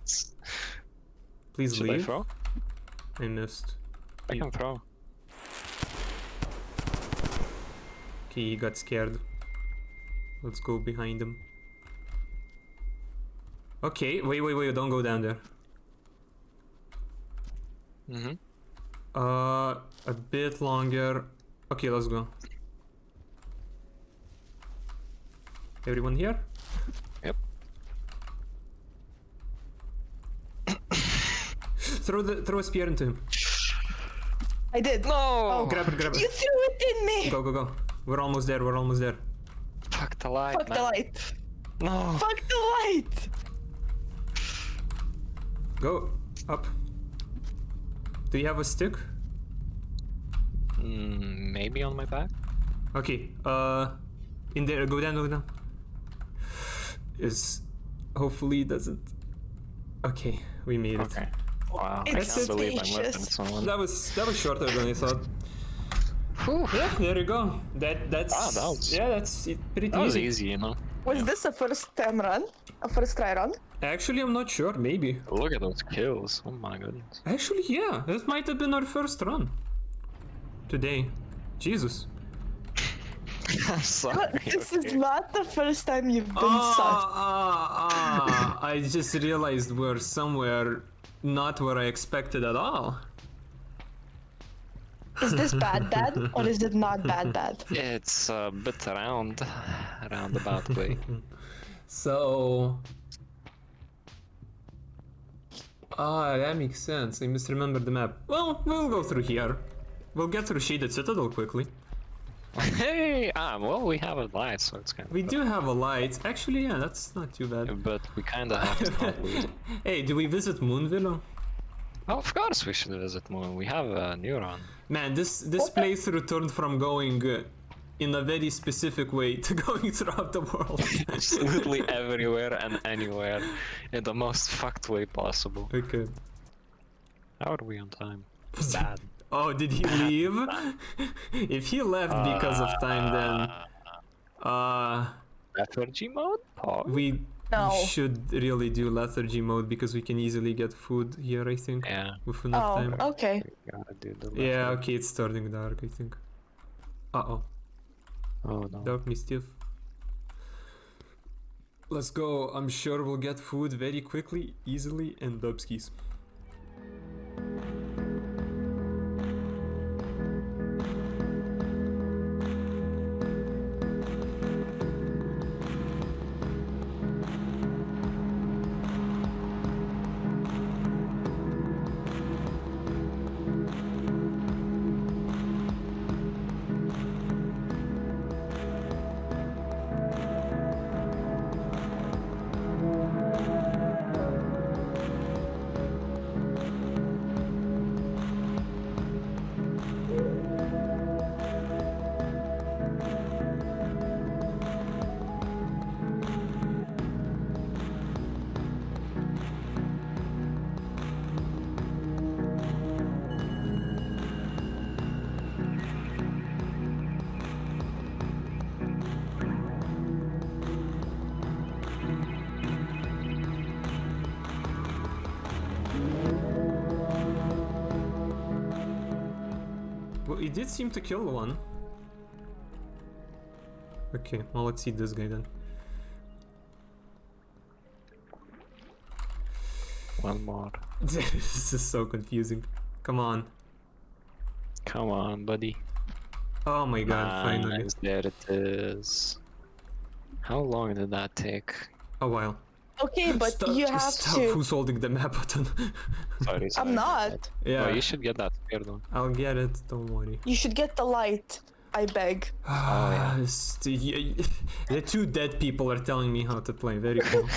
That's... Please Should leave. I throw? I missed. I can throw. Okay, he got scared. Let's go behind him. Okay, wait, don't go down there. Mm-hmm. A bit longer. Okay, let's go. Everyone here? Yep. Throw a spear into him. I did. No! Oh. Grab it. You threw it in me! Go. We're almost there. Fuck the light, Fuck man. the light. No! Fuck the light! Go. Up. Do you have a stick? Maybe on my back? Okay, in there, go down. Hopefully it doesn't. Okay, we made it. Okay. Wow, It's I can't believe I'm suspicious. whipping someone. That was shorter than I thought. Whew. Yeah, there you go. That's pretty That was easy. easy, you know? Was this a first time run? A first try run? Actually, I'm not sure. Maybe. Look at those kills. Oh my goodness. Actually, yeah, that might have been our first run today. Jesus. I'm sorry. This is not the first time you've been such. I just realized we're somewhere not where I expected at all. Is this bad, or is it not bad? It's a bit roundabout way. So... that makes sense. I misremembered the map. Well, we'll go through here. We'll get through Shaded Citadel quickly. Hey! Well, we have a light, so it's kind of... We do have a light. Actually, yeah, that's not too bad. But we kind of have to not lose it. Hey, do we visit Moonville? Oh, of course we should visit Moon. We have a neuron. Man, this playthrough turned from going in a very specific way to going throughout the world. Absolutely everywhere and anywhere in the most fucked way possible. Okay. How are we on time? Bad. Oh, did he leave? If he left because of time, then Lethargy mode? Pause. we No. should really do lethargy mode because we can easily get food here, I think, Yeah. with enough Oh, time. okay. We gotta do the Yeah, lethargy. okay, it's turning dark, I think. Uh-oh. Oh no. Dark mischief. Let's go. I'm sure we'll get food very quickly, easily, and dubskis. Well, it did seem to kill one. Okay, well, let's see this guy then. One more. This is so confusing. Come on. Come on, buddy. Oh my god, finally. Nice, there it is. How long did that take? A while. Okay, but Stop, you have stop. to. Who's holding the map button? Sorry, sorry. I'm not. Yeah, Oh, you should get that spear though. I'll get it, don't worry. You should get the light. I beg. Ah, the two dead people are telling me how to play, very cool.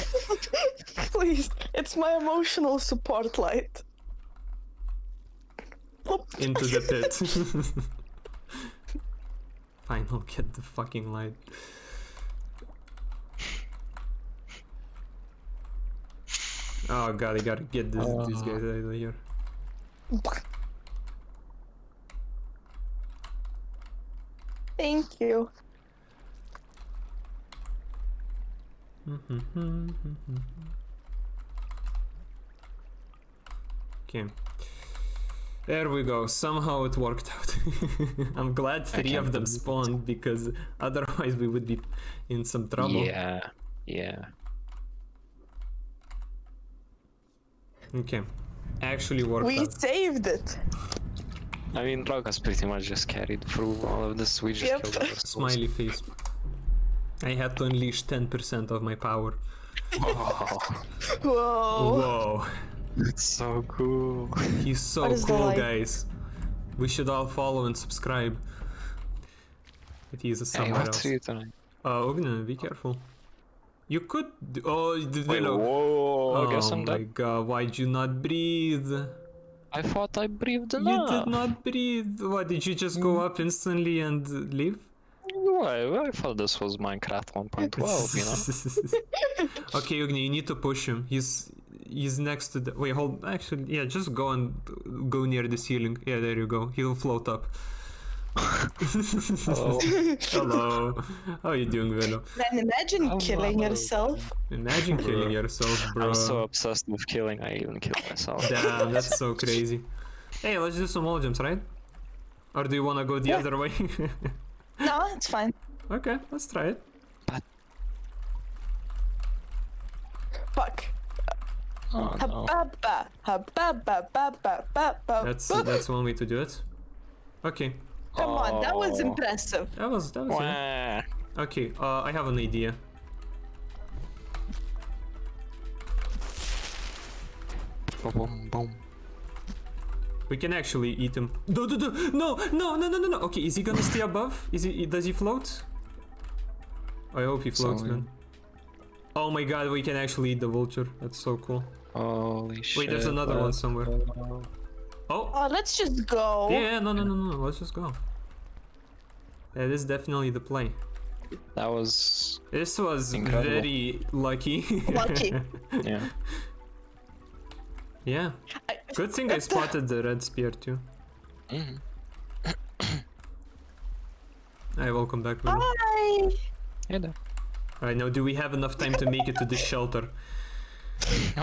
Please, it's my emotional support light. Into the pit. Fine, I'll get the fucking light. Oh god, I gotta get these guys out of here. Thank you. Okay. There we go. Somehow it worked out. I'm glad 3 of them spawned because otherwise we would be in some trouble. Yeah, yeah. Okay. Actually worked We out. saved it. I mean, Rogas pretty much just carried through all of this. We just Yep. killed the rest. Smiley face. I had to unleash 10% of my power. Oh, Whoa. Whoa. it's so cool. He's so What is the cool, light? guys. We should all follow and subscribe. But he's a Hey, somewhere what's else. you doing? Ogna, be careful. You could. Oh, the Wait, Velo. whoa, I guess Oh I'm my dead. god, why'd you not breathe? I thought I breathed You enough. did not breathe. What, did you just go up instantly and leave? Why? I thought this was Minecraft 1.12, you know? Okay, Ogni, you need to push him. He's next to the. Wait, hold. Actually, yeah, just go and go near the ceiling. Yeah, there you go. He'll float up. Hello. Hello. How are you doing, Velo? Man, imagine Oh, killing wow. yourself. Imagine killing yourself, bro. I'm so obsessed with killing, I even killed myself. Damn, that's so crazy. Hey, let's do some wall jumps, right? Or do you wanna go the Yeah. other way? No, it's fine. Okay, let's try it. Fuck. Oh no. Ha-ba-ba, ha-ba-ba-ba-ba-ba-ba. That's one way to do it. Okay, Come on, that was Oh. impressive. that was it. Wah. Okay, I have an idea. Boom, boom. We can actually eat him. No. Okay, is he gonna stay above? Does he float? I hope he floats, Sorry. man. Oh my god, we can actually eat the vulture. That's so cool. Holy shit. Wait, there's another one let's somewhere. go. Oh, Oh, let's just go. yeah, no. Let's just go. That is definitely the play. That was... This was Incredible. very lucky. Lucky. yeah. Yeah. Good thing I spotted the red spear too. Mhm. Hi, welcome back. Willow. Hi. Hey there. Alright, now do we have enough time to make it to the shelter?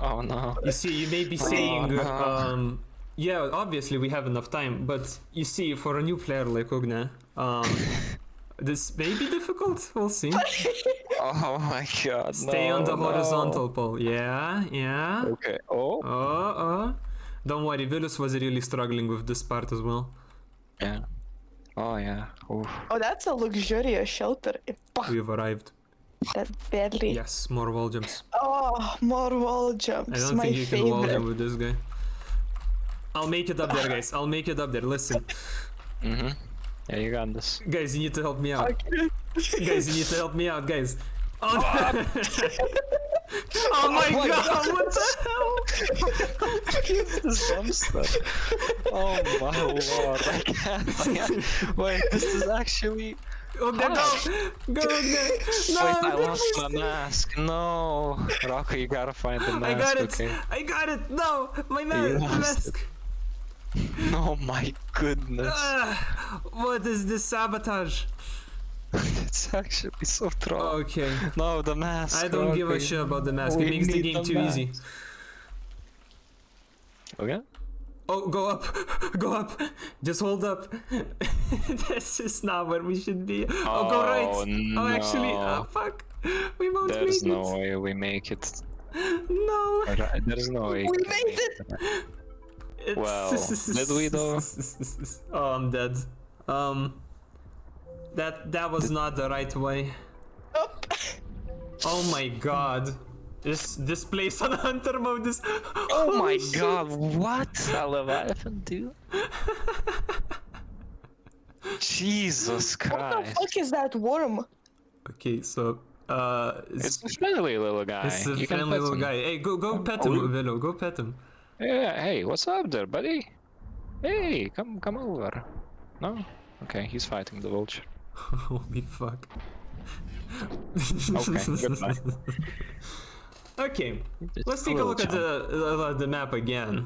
Oh no. You see, you may be saying, no. yeah, obviously we have enough time, but you see, for a new player like Ogna, this may be difficult. We'll see. Oh my god, Stay no, on the no. horizontal pole. Yeah. Okay, oh. Don't worry, Vilus was really struggling with this part as well. Yeah. Oh yeah. Oof. Oh, that's a luxurious shelter. We've arrived. That barely. Yes, more wall jumps. Oh, more wall jumps. I don't My think you can wall favorite. jump with this guy. I'll make it up there, guys. I'll make it up there. Listen. Mm-hmm. Yeah, you got this. Guys, you need to help me out. Okay. Guys, you need to help me out, guys. Oh, oh my god, what the hell? This dumpster. Oh my lord, I can't. Wait, this is actually... Oh, go, go, go. No, Wait, I lost my mask. No. Rocco, you gotta find the mask, I got it. okay? I got it. No, my You lost mask. Oh my goodness. What is this sabotage? It's actually so troll. Okay. No, the mask. I don't give a Rocco. shit about the mask. We It makes the need game the too easy. mask. Okay. Oh, go up. Go up. Just hold up. This is not where we should be. Oh, go right. Oh, actually, no. fuck. We won't There's make no it. way we make it. No. There's no way. We made it. Well, did we though? Oh, I'm dead. That was not the right way. Oh. Oh my god. This place on hunter mode is. Oh my Holy shit. god, what? A Leviathan too? Jesus What the Christ. fuck is that worm? Okay, so It's a friendly little guy. it's a You can friendly pet little him. guy. Hey, go pet him, Velo. Go pet him. Yeah, hey, what's up there, buddy? Hey, come over. No? Okay, he's fighting the vulture. Holy fuck. Okay, goodbye. Okay, It's let's take a look at chump. the map again.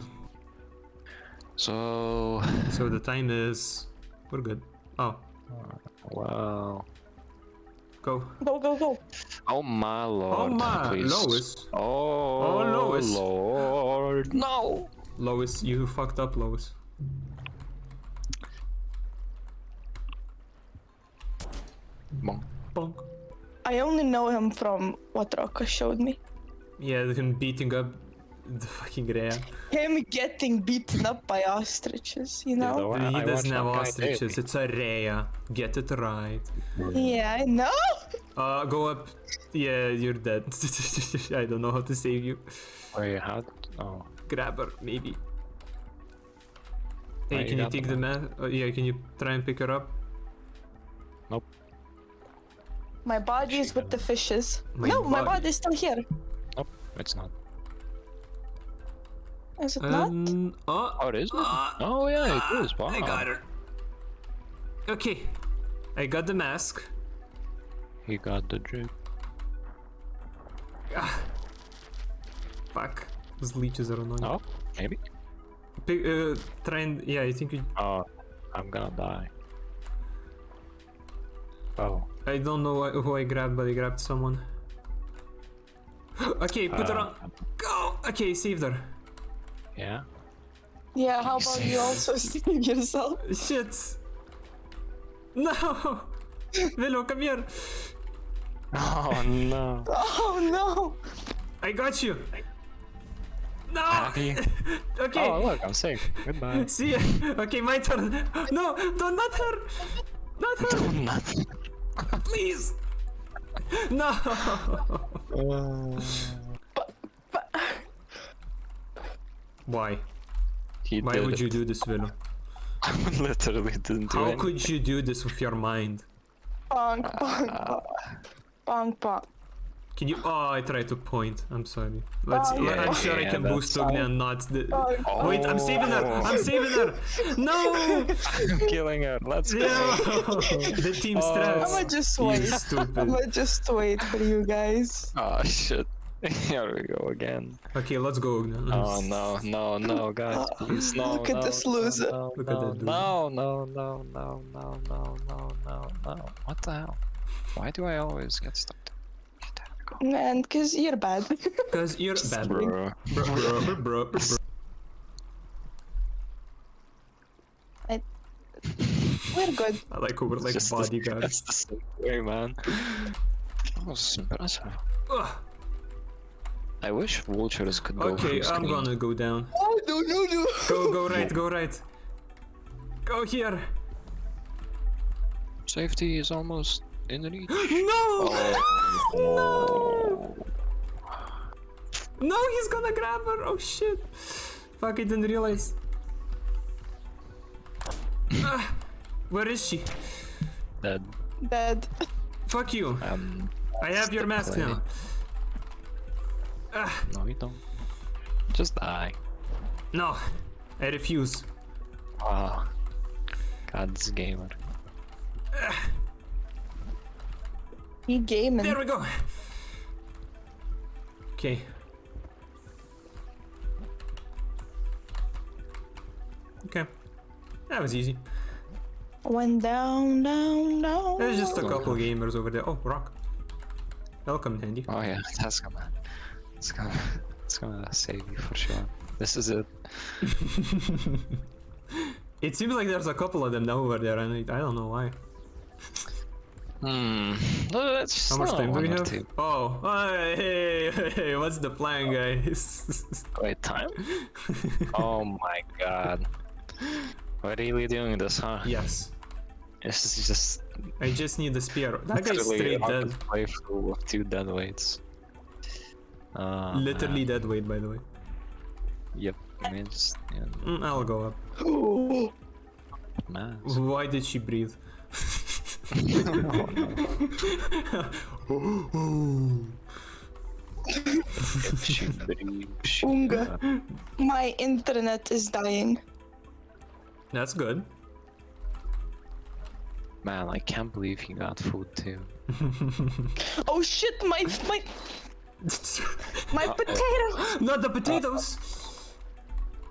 So... So the time is. We're good. Oh, Wow. go. Go, go, go. Oh my lord. Oh my, please. Lois. Oh, Lois. lord. No! Lois, you fucked up, Lois. Bonk. Bonk. I only know him from what Rocco showed me. Yeah, him beating up the fucking Rhea. Him getting beaten up by ostriches, you know? though, He I doesn't watch have that guy ostriches, daily. it's a Rhea. Get it right. Yeah, I know. Go up. Yeah, you're dead. I don't know how to save you. Wait, how? Oh, Grab her, maybe. Oh, Hey, you can you got take the the man? Yeah, can you try and pick her up? nope. My body is with the fishes. My No, my body. body is still here. Nope, it's not. Is it not? Oh, it is? Oh, yeah, it is. Wow. I got her. Okay, I got the mask. He got the drip. Fuck, those leeches are annoying. Oh, maybe? Pick, try and yeah, I think you. Oh, I'm gonna die. Oh. I don't know who I grabbed, but I grabbed someone. Okay, put her on. Go. Okay, saved her. Yeah? Yeah, how about you also save yourself? Shit. No. Velo, come here. Oh, no. Oh no! I got you. No. Happy? Okay. Oh, look, I'm safe. Goodbye. See ya. Okay, my turn. No, don't not her. Not her. Nothing. Please. No. Why? He Why did would it. you do this, Velo? Literally didn't do How anything. could you do this with your mind? Bonk, bonk, bonk. Bonk, bonk. Can you? Oh, I tried to point. I'm sorry. Let's. Oh, I'm sure I yeah, can that's boost Ugly and not. Oh, Wait, I'm saving her. I'm saving her. No. I'm killing her. Let's go. No. The team strats. I'ma just You wait. stupid. I'ma just wait for you guys. Oh, shit. Here we go again. Okay, let's go. Oh, no, guys, please, no, Look at no, this loser. No, Look at no, that dude. no. What the hell? Why do I always get stuck there? There we go. Man, cause you're bad. Because you're bad. Bro. Bro. We're good. I like over like Just bodyguard. That's the same way, man. That was impressive. Ugh. I wish vultures could go Okay, full I'm screen. gonna go down. Oh no. Go right, go right. Go here. Safety is almost in the reach. No! Oh. No, he's gonna grab her. Oh shit. Fuck, I didn't realize. Where is she? Dead. Dead. Fuck you. I have your mask play. now. No, you don't. Just die. No, I refuse. Ah. God's gamer. He gaming. There we go. Okay. Okay. That was easy. Went down. There's just a couple gamers over there. Oh, rock. That'll come in handy. Oh yeah, that's gonna. It's gonna save you for sure. This is it. It seems like there's a couple of them now over there, and I don't know why. Let's just How much time do one we or have? two. Oh, hey, what's the plan, guys? Wait, time? Oh my god. We're really doing this, huh? Yes. This is just I just need the spear. That guy's literally straight a dead. playthrough of 2 dead weights. Literally dead weight, by the way. Yep. I mean, just yeah, I'll go up. man. Why did she breathe? Unga. My internet is dying. That's good. Man, I can't believe he got food too. Oh shit, my potato! Not the potatoes!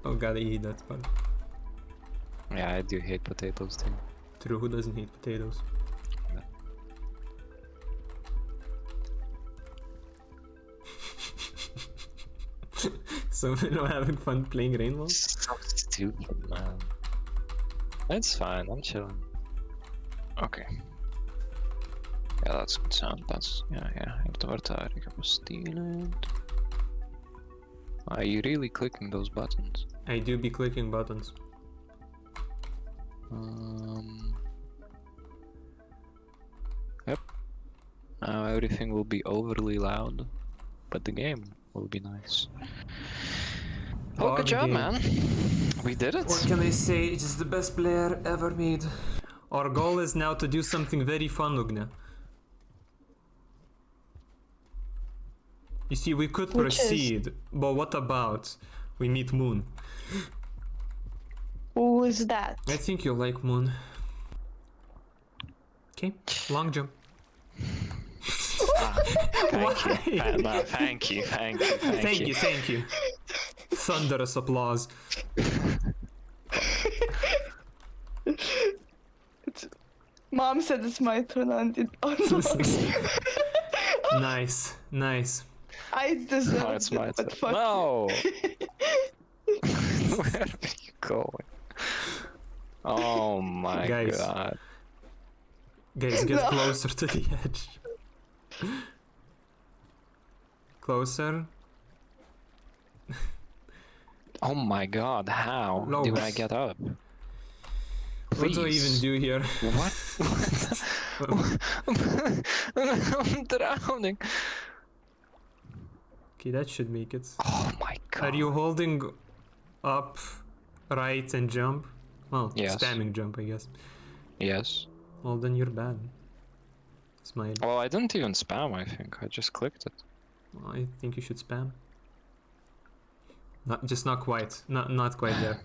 Oh god, I hate that part. Yeah, I do hate potatoes too. True, who doesn't hate potatoes? So we're not having fun playing Rainbow. So stupid, man. It's fine, I'm chilling. Okay. Yeah, that's good sound. That's yeah. Inte varit här, jag kan steal it. Are you really clicking those buttons? I do be clicking buttons. Yep. Now everything will be overly loud, but the game will be nice. Oh, good job, man. We did it. What can I say? It's the best player ever made. Our goal is now to do something very fun, Ugna. You see, we could proceed, but what about we meet Moon? Who is that? I think you like Moon. Okay, long jump. Thank you. Thank you. Thunderous applause. Mom said it's my turn and Nice. I deserve No, it's my it, but turn. fuck. No! Where are you going? Oh my Guys. god. Guys, get No. closer to the edge. Closer. Oh my god, how do I Lois. get up? What do I even Please. do here? What? I'm drowning. Okay, that should make it. Oh my god. Are you holding up, right, and jump? Well, Yes. spamming jump, I guess. Yes. Well, then you're bad. Smile. Well, I didn't even spam, I think. I just clicked it. Well, I think you should spam. Not quite. Not quite there.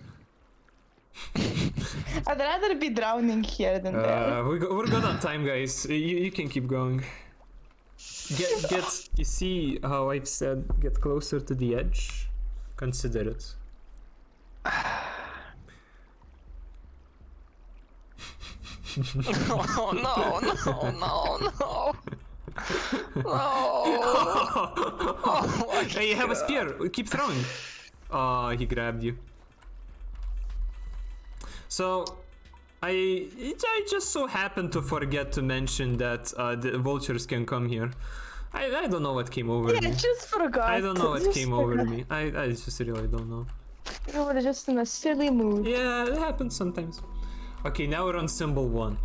I'd rather be drowning here than there. We're good on time, guys. You can keep going. Get. You see how I've said get closer to the edge? Consider it. Oh no. Oh, Hey, you have a spear. Keep throwing. Oh, he grabbed you. So, I just so happened to forget to mention that the vultures can come here. I don't know what came over Yeah, me. just forgot. I don't know what Just came over forgot. me. I just really don't know. You were just in a silly mood. Yeah, it happens sometimes. Okay, now we're on symbol 1.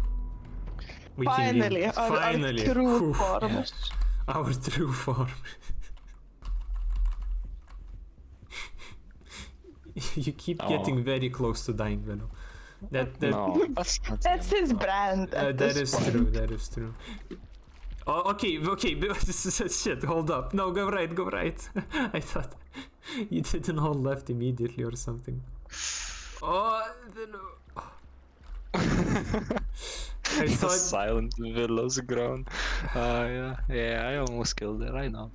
We can Finally, leave. our Finally. true Whew. form. Yes. Our true form. You keep getting very close to dying, Velo. That No, that's not That's his brand. at that this is point. true. That is true. Oh, okay. Shit, hold up. No, go right. I thought you didn't hold left immediately or something. Oh, no. I thought. silent villas grown. Yeah, I almost killed it. I know.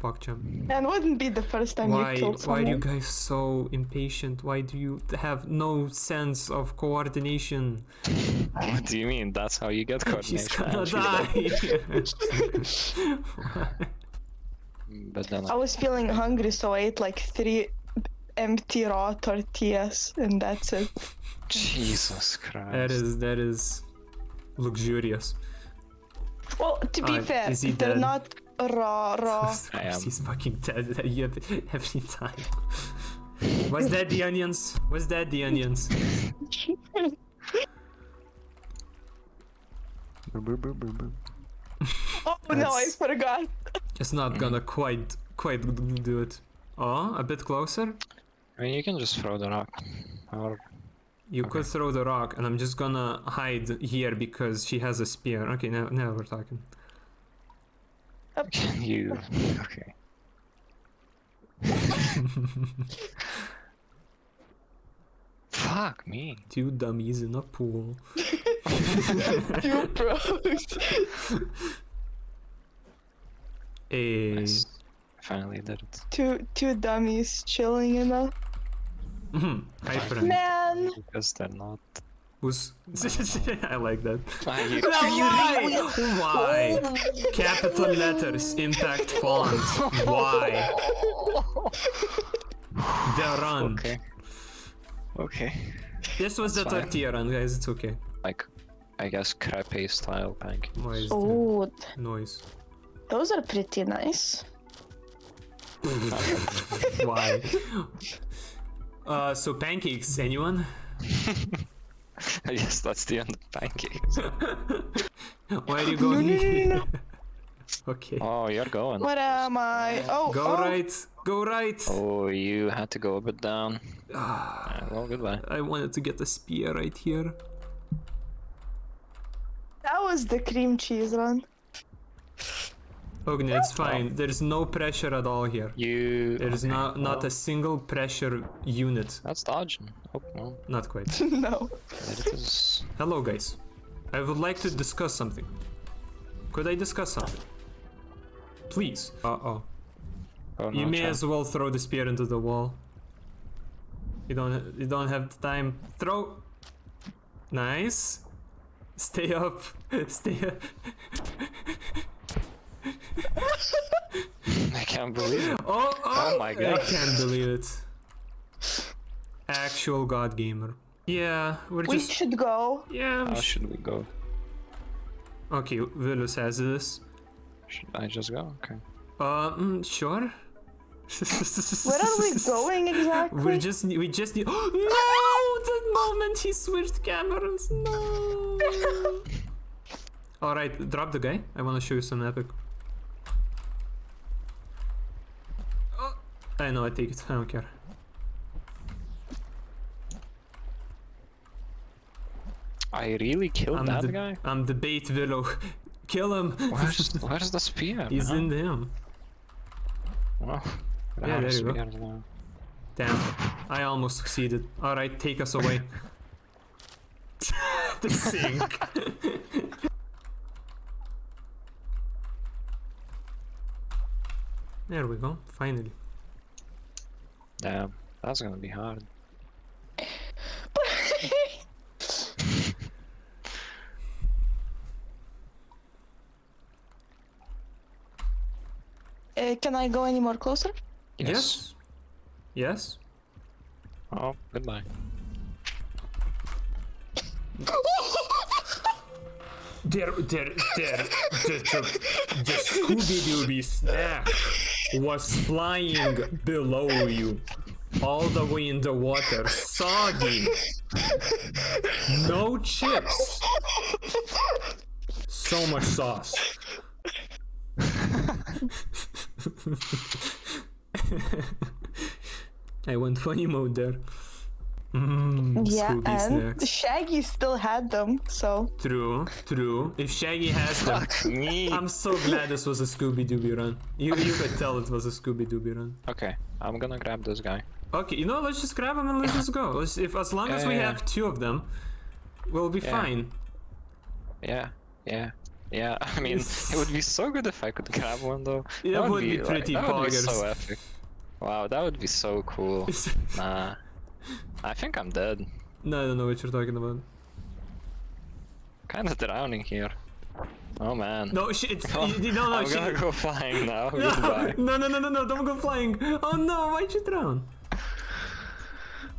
PogChamp. And wouldn't be the first time you killed Why someone. are you guys so impatient? Why do you have no sense of coordination? What do you mean? That's how you get She's coordination. gonna actually. die. But then I was feeling hungry, so I ate like 3 empty raw tortillas, and that's it. Jesus Christ. that is luxurious. Well, to be fair, is he they're dead? not raw. I am. He's fucking dead every time. Was that the onions? Oh no, I That's- forgot. It's not gonna quite do it. Oh, a bit closer. I mean, you can just throw the rock. Or You could throw the rock, and I'm just gonna hide here because she has a spear. Okay, now we're talking. you. Okay. Fuck me. 2 dummies in a pool. You bros. Hey. Nice. Finally did it. Two dummies chilling in a Hi, friend. man. Because they're not. Who's? I like that. You Why? Capital letters, impact font. Why? The run. Okay. Okay. This was the That's fine. tortilla run, guys. It's okay. Like, I guess crepe style pancake. Why is Oh, the noise? those are pretty nice. Why? So pancakes, anyone? Yes, that's the end of pancakes. Where are you going? No. Okay. Oh, you're going. What am I? Oh, Go oh. right. Go right. Oh, you had to go a bit down. Well, goodbye. I wanted to get a spear right here. That was the cream cheese run. Okay, it's fine. There's no pressure at all here. There's not well, a single pressure unit. That's dodging. Oh, no. Not quite. No. There it is. Hello, guys. I would like to discuss something. Could I discuss something? Please. Uh-oh. Oh, You no, may chat. as well throw the spear into the wall. You don't have the time. Throw. Nice. Stay up. Stay up. I can't believe it. Oh my I God. can't believe it. Actual god gamer. Yeah, we're We just. should go. Yeah. How should we go? Okay, Vilus has this. Should I just go? Okay. Sure. Where are we going exactly? We just need. No! The moment he switched cameras. No. All right, drop the guy. I want to show you some epic. Oh, I know. I take it. I don't care. I really killed that guy? I'm the bait willow. Kill him. Where's the spear? He's man? in him. Well, Yeah, there you go. spears now. Damn. I almost succeeded. All right, take us away. The sink. There we go. Finally. Damn, that's gonna be hard. Can I go any more closer? Yes. Yes. Oh, goodbye. The Scooby-Dooby snack was flying below you, all the way in the water, soggy, no chips, so much sauce. I went funny mode there. Yeah, Scooby and snacks. Shaggy still had them, so. True, true. If Shaggy has them, Fuck me. I'm so glad this was a Scooby-Dooby run. You could tell it was a Scooby-Dooby run. Okay, I'm gonna grab this guy. Okay, you know, let's just grab them and let's just go. As long as we Yeah. have two of them, we'll be Yeah. fine. Yeah. I mean, it would be so good if I could grab one though. It That would be pretty that would be poggers. so epic. Wow, that would be so cool. Nah, I think I'm dead. No, I don't know what you're talking about. Kinda drowning here. Oh man. No, it's Oh, no, I'm gonna go flying now. No, Goodbye. no, don't go flying. Oh no, why'd you drown?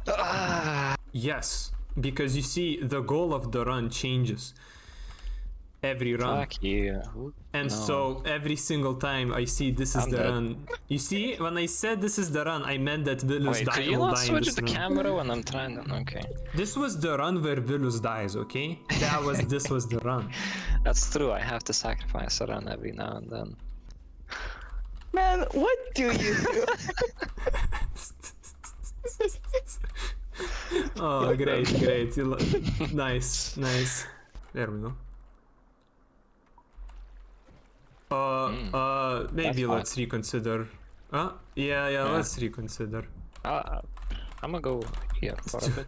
Ah. Yes, because you see, the goal of the run changes every run. Fuck you. And No. so every single time I see this is I'm the dead. run. You see, when I said this is the run, I meant that Vilus Wait, could you will not die in switch this the run. camera when I'm trying to? Okay. This was the run where Vilus dies, okay? This was the run. That's true, I have to sacrifice a run every now and then. Man, what do you do? Oh, great. Nice. There we go. Maybe that's let's reconsider. Yeah, let's reconsider. I'm gonna go here for a bit.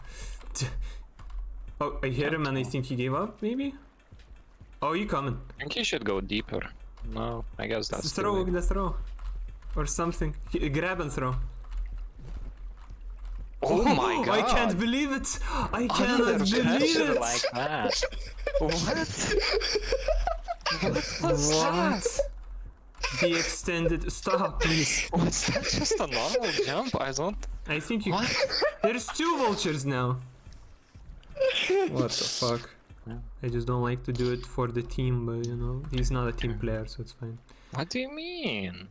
Oh, I hear him and I think he gave up, maybe? Oh, you coming? I think you should go deeper. No, I guess that's too Throw late. the throw. Or something. Grab and throw. Oh my god! I can't believe it! I cannot Under believe pressure it! like that. What? What was What? that? The extended. Stop, please. Was that just a normal jump? I don't. I think you. What? There's 2 vultures now. What the fuck? Yeah. I just don't like to do it for the team, but you know, he's not a team player, so it's fine. What do you mean?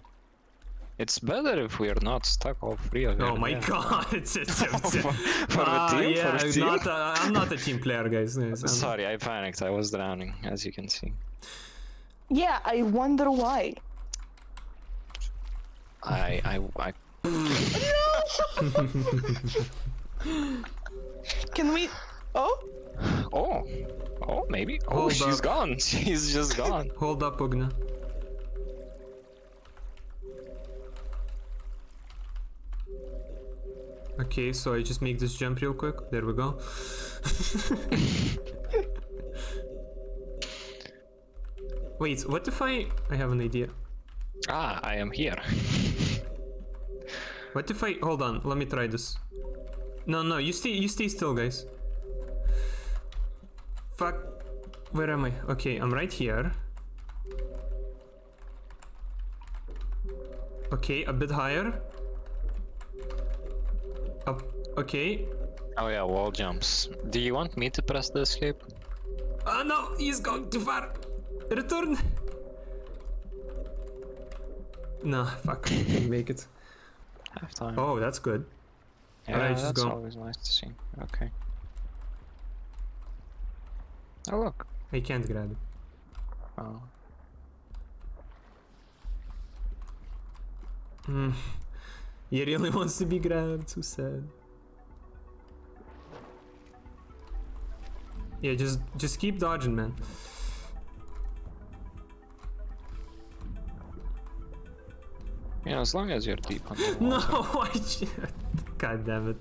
It's better if we are not stuck all 3 of you. Oh my god, it's For the team? yeah, For the team? I'm not a team player, guys. I'm- Sorry, I panicked. I was drowning, as you can see. Yeah, I wonder why. I Can we? Oh, oh, maybe. Oh, Hold she's up. gone. She's just gone. Hold up, Ugna. Okay, so I just make this jump real quick. There we go. Wait, what if I have an idea. Ah, I am here. What if I hold on, let me try this. No, you stay still, guys. Fuck. Where am I? Okay, I'm right here. Okay, a bit higher. Up. Okay. Oh yeah, wall jumps. Do you want me to press the escape? Oh no, he's going too far. Return. Nah, fuck. Didn't make it. Half time. Oh, that's good. yeah, alright, just that's go. always nice to see. Okay. Oh look. I can't grab it. Oh. He really wants to be grabbed. So sad. Yeah, just keep dodging, man. Yeah, as long as you're deep on the No, water. God damn it.